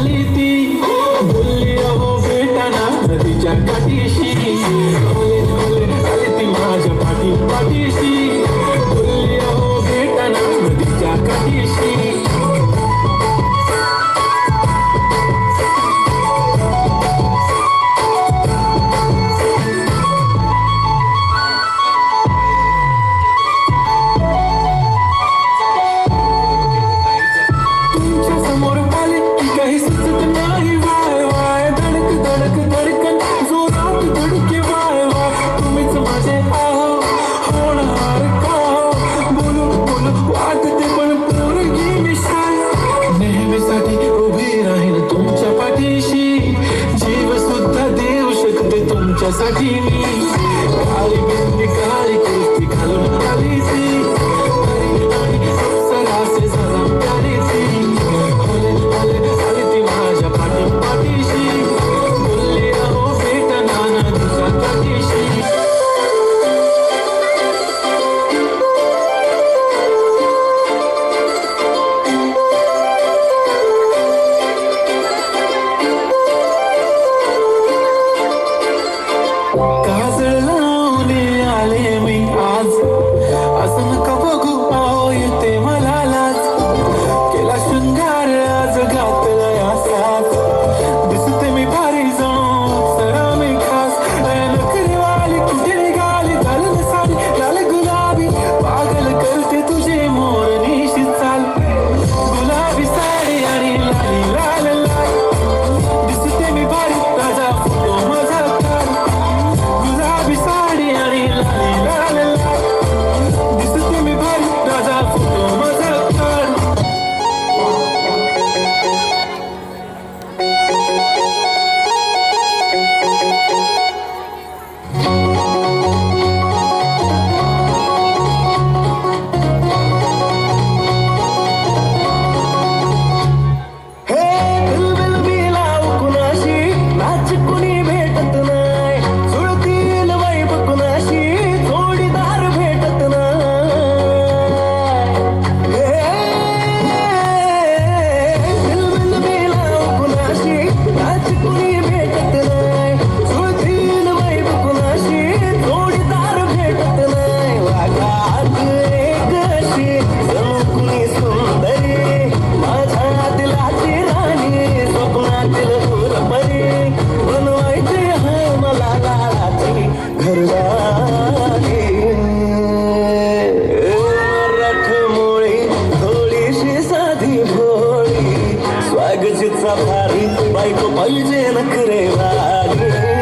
आली ती बोलली अहो भेटाना नदीच्या काठीशी ओले ओले आली ती माझ्या पाठीशी बोलली अहो भेटाना नदीच्या काठीशी तुमच्यासाठी मी काळी बिंदी काळी कुस्ती घालून आली ती आणि सरासे सरा प्यारी ती ओले ओले आली ती माझ्या पाठीशी बोलली अहो भेटना नदीच्या काठीशी काजळ लावले आले मी आज असं नका बघू अहो येते मला लाज केला शृंगार आज घातला असाच दिसते मी भारी जाऊन सरा मी खास नकरी वाली कुठे निघाली घालून साडी लाल गुलाबी पागल करते तुझे मोरनीशी चाल गुलाबी साडी आणि लाली लाल लाल दिसते मी भारी ताजा फोटो माझा काढ गुलाबी साडी आणि लाली लाल लाल दिसते मी भारी ताजा फोटो माझा काढ स्वागत भारी बायको पाहिजे नखरे वाली